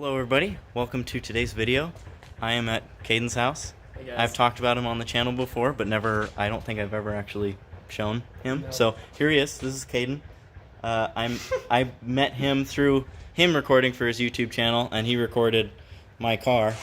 Hello everybody, welcome to today's video. I am at KAIDAN'S house. Hey guys. I've talked about him on the channel before, but I don't think I've ever actually shown him. No. So here he is, this is Kaidan. I met him through him recording for his YouTube channel, and he recorded my car,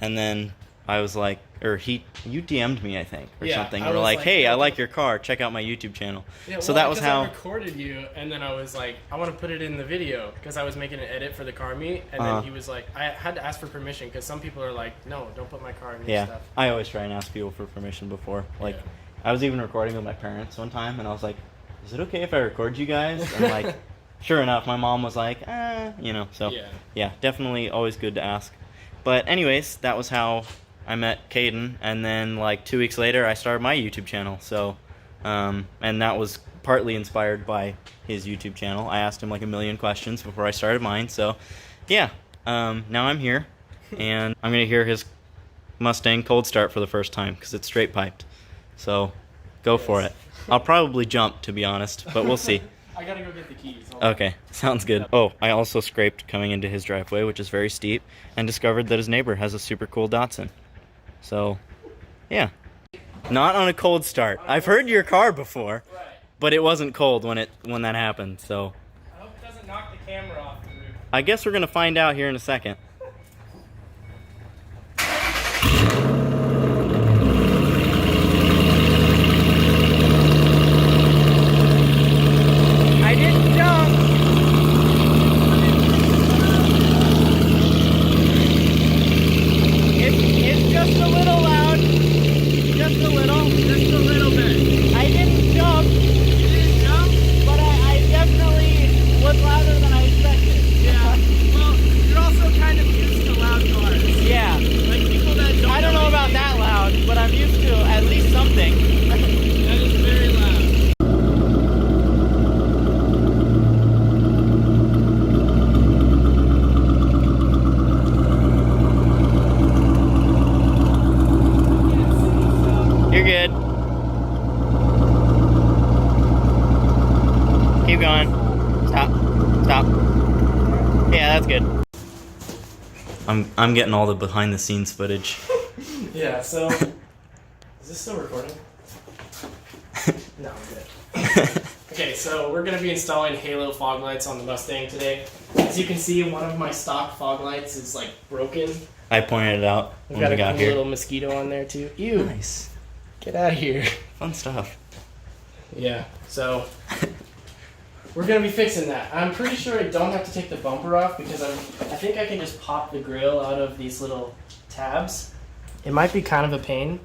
and then I was like, you DM'd me, I think, or something. You were like, hey, I like your car, check out my YouTube channel. Yeah, so that was how I recorded you, and then I was like, I want to put it in the video, because I was making an edit for the car meet, and then he was like, I had to ask for permission, because some people are like, no, don't put my car in your stuff. I always try and ask people for permission before. Like, I was even recording with my parents one time, and I was like, is it okay if I record you guys? And like, sure enough, my mom was like, so yeah, definitely always good to ask. But anyways, that was how I met Kaidan, and then like 2 weeks later I started my YouTube channel. So and that was partly inspired by his YouTube channel. I asked him like a million questions before I started mine. So yeah, now I'm here and I'm gonna hear his Mustang cold start for the first time because it's straight piped. So go for it. I'll probably jump, to be honest, but we'll see. I gotta go get the keys. Okay, sounds good. Oh, I also scraped coming into his driveway, which is very steep, and discovered that his neighbor has a super cool Datsun. So, yeah. Not on a cold start. I've heard your car before, but it wasn't cold when that happened, so. I hope it doesn't knock the camera off the roof. I guess we're gonna find out here in a second. I didn't jump. It's just a little loud. Just a little bit. I didn't jump. You didn't jump? But I definitely was louder than I expected. Yeah. Well, you're also kind of used to loud cars. Yeah. Like people that don't. I don't know about that loud, but I'm used to at least something. That is very loud. You're good. Keep going. Stop. Yeah, that's good. I'm getting all the behind the scenes footage. Yeah, so is this still recording? No, I'm good. Okay, so we're gonna be installing halo fog lights on the Mustang today. As you can see, one of my stock fog lights is like broken. I pointed it out We've when got we a got cool here. little mosquito on there too. Ew! Nice. Get out of here. Fun stuff. Yeah, so we're gonna be fixing that. I'm pretty sure I don't have to take the bumper off because I think I can just pop the grill out of these little tabs. It might be kind of a pain,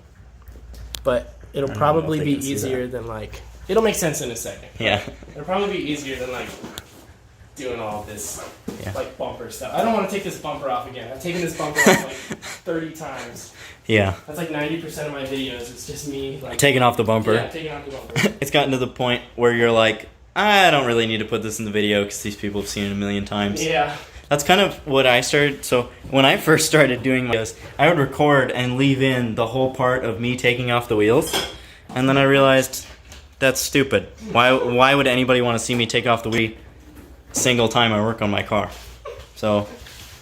but it'll probably be easier than like. It'll make sense in a second. Yeah. It'll probably be easier than like doing all this like bumper stuff. I don't want to take this bumper off again. I've taken this bumper off like 30 times. Yeah. That's like 90% of my videos. It's just me like taking off the bumper. Yeah, taking off the bumper. It's gotten to the point where you're like, I don't really need to put this in the video because these people have seen it a million times. Yeah. That's kind of what I started. So when I first started doing videos, I would record and leave in the whole part of me taking off the wheels, and then I realized that's stupid. Why would anybody want to see me take off the wheel single time I work on my car? So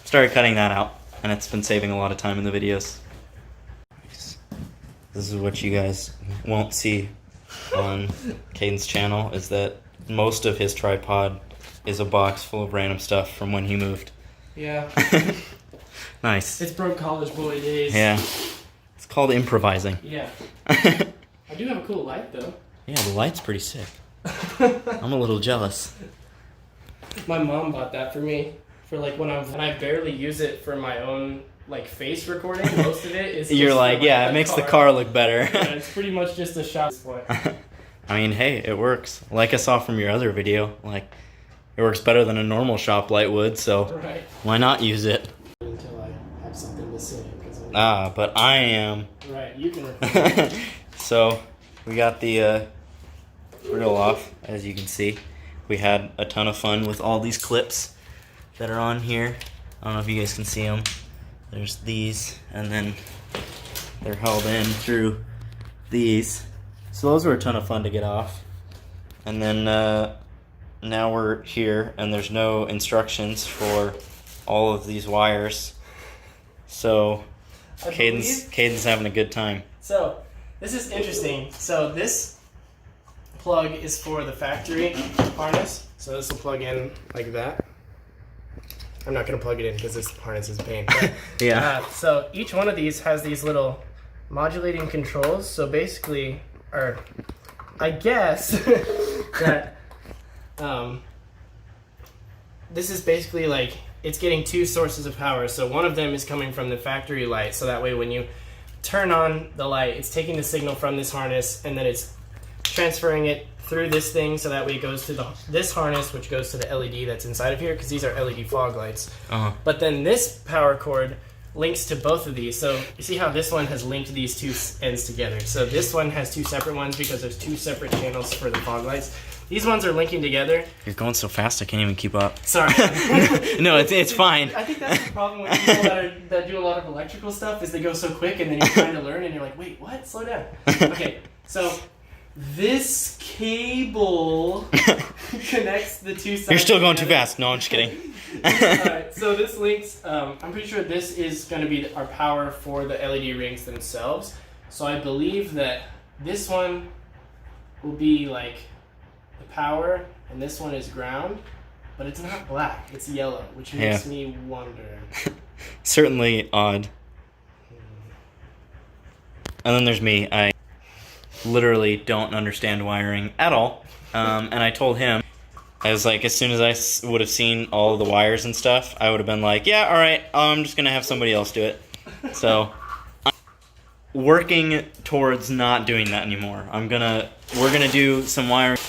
started cutting that out, and it's been saving a lot of time in the videos. This is what you guys won't see on Kaidan's channel, is that most of his tripod is a box full of random stuff from when he moved. Yeah. Nice. It's broke college boy days. Yeah. It's called improvising. Yeah. I do have a cool light though. Yeah, the light's pretty sick. I'm a little jealous. My mom bought that for me for like when I barely use it for my own like face recording. Most of it is. You're like, yeah, it makes the car look better. Yeah, it's pretty much just a shot display. I mean, hey, it works. Like I saw from your other video, like it works better than a normal shop light would, so why not use it? Until I have something to say. But I am. Right, you can record. So we got the grill off, as you can see. We had a ton of fun with all these clips that are on here. I don't know if you guys can see them. There's these, and then they're held in through these. So those were a ton of fun to get off. And then now we're here, and there's no instructions for all of these wires. So Caden's having a good time. So this is interesting. So this plug is for the factory harness. So this will plug in like that. I'm not going to plug it in because this harness is a pain. But, yeah. So each one of these has these little modulating controls. So basically, or I guess that this is basically like it's getting two sources of power. So one of them is coming from the factory light. So that way when you turn on the light, it's taking the signal from this harness and then it's transferring it through this thing, so that way it goes to this harness, which goes to the LED that's inside of here, because these are LED fog lights. But then this power cord links to both of these. So you see how this one has linked these two ends together. So this one has two separate ones because there's two separate channels for the fog lights. These ones are linking together. You're going so fast I can't even keep up. Sorry. No, it's fine. I think that's the problem with people that do a lot of electrical stuff is they go so quick and then you're trying to learn and you're like, wait, what? Slow down. Okay, so this cable connects the two sides. You're still going together. too fast. No, I'm just kidding. Alright, so this links, I'm pretty sure this is going to be our power for the LED rings themselves. So I believe that this one will be like the power, and this one is ground, but it's not black, it's yellow, which makes me wonder. Certainly odd. And then there's me. I literally don't understand wiring at all. And I told him, I was like, as soon as I would have seen all of the wires and stuff, I would have been like, yeah, all right, I'm just going to have somebody else do it. So I'm working towards not doing that anymore. We're going to do some wiring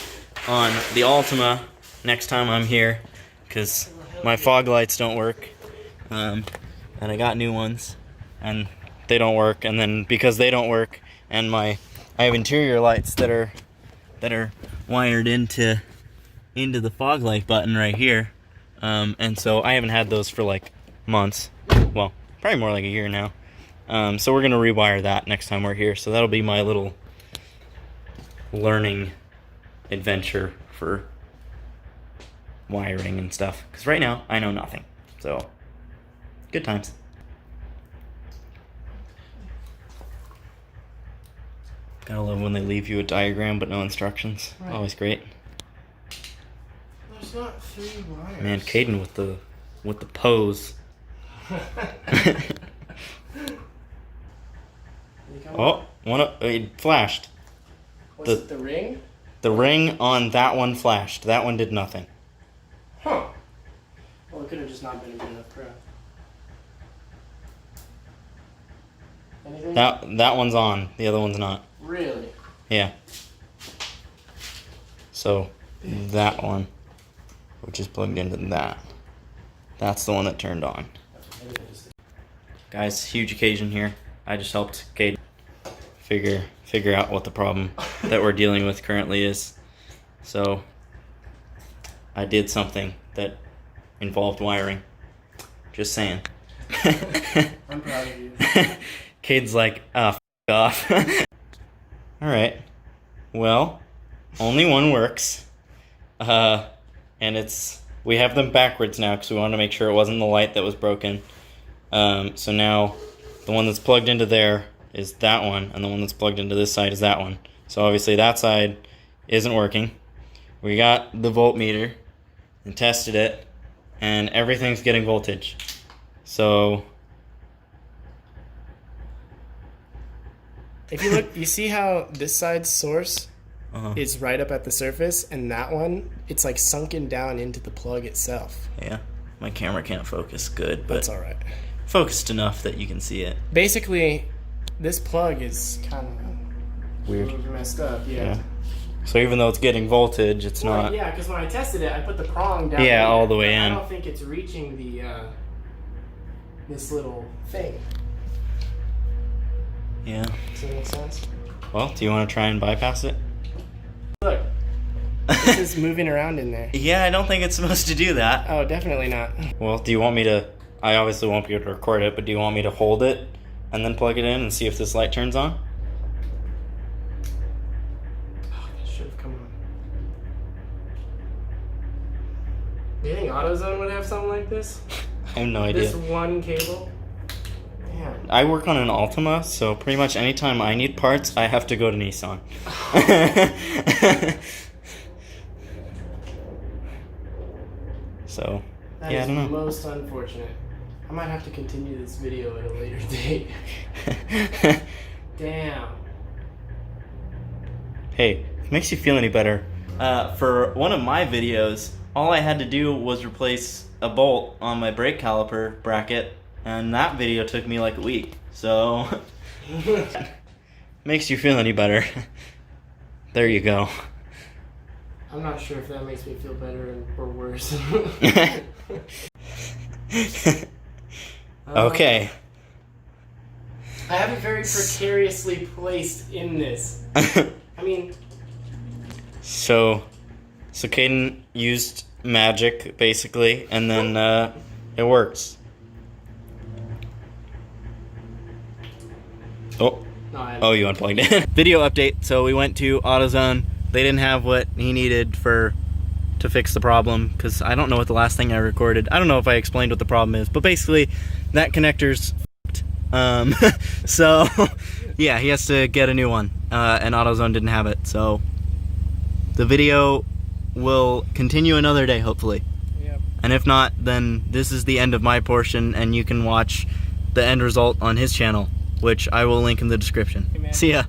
on the Altima next time I'm here, because my fog lights don't work. And I got new ones, and they don't work. And then because they don't work, and I have interior lights that are wired into the fog light button right here, and so I haven't had those for like months. Well, probably more like a year now. So we're gonna rewire that next time we're here. So that'll be my little learning adventure for wiring and stuff. Because right now I know nothing. So good times. Gotta love when they leave you a diagram but no instructions. Right. Always great. There's not 3 wires. Man, Caden with the pose. Oh, it flashed. Was it the ring? The ring on that one flashed. That one did nothing. Huh. Well, it could have just not been a good enough pro. Anything? That one's on. The other one's not. Really? Yeah. So that one, which is plugged into that, that's the one that turned on. Guys, huge occasion here. I just helped Kate figure out what the problem that we're dealing with currently is. So I did something that involved wiring. Just saying. I'm proud of you. Cade's like, f off. Alright. Well, only one works. And we have them backwards now because we wanted to make sure it wasn't the light that was broken. So now the one that's plugged into there is that one, and the one that's plugged into this side is that one. So obviously that side isn't working. We got the voltmeter and tested it, and everything's getting voltage. So if you look, you see how this side's source is right up at the surface, and that one, it's like sunken down into the plug itself. Yeah, my camera can't focus good, but that's all right. Focused enough that you can see it. Basically, this plug is kind of weird, messed up. Yeah. So even though it's getting voltage, it's not. Yeah, because when I tested it, I put the prong down. Yeah, all the way in. I don't think it's reaching the this little thing. Yeah. Does that make sense? Well, do you want to try and bypass it? Look, this is moving around in there. Yeah, I don't think it's supposed to do that. Oh, definitely not. Well, do you want me to? I obviously won't be able to record it, but do you want me to hold it and then plug it in and see if this light turns on? Oh, that should have come on. Do you think AutoZone would have something like this? I have no idea. This one cable. Damn. I work on an Altima, so pretty much anytime I need parts, I have to go to Nissan. So, That yeah, I is don't know. most unfortunate. I might have to continue this video at a later date. Damn. Hey, if it makes you feel any better. For one of my videos, all I had to do was replace a bolt on my brake caliper bracket, and that video took me like a week. So, makes you feel any better. There you go. I'm not sure if that makes me feel better or worse. Okay. I have it very precariously placed in this. I mean... So Caden used magic, basically, and then it works. Oh, you unplugged it. Video update. So we went to AutoZone. They didn't have what he needed to fix the problem, because I don't know what the last thing I recorded. I don't know if I explained what the problem is, but basically that connector's f***ed. So yeah, he has to get a new one, and AutoZone didn't have it. So the video will continue another day, hopefully. Yep. And if not, then this is the end of my portion, and you can watch the end result on his channel, which I will link in the description. Hey, man. See ya.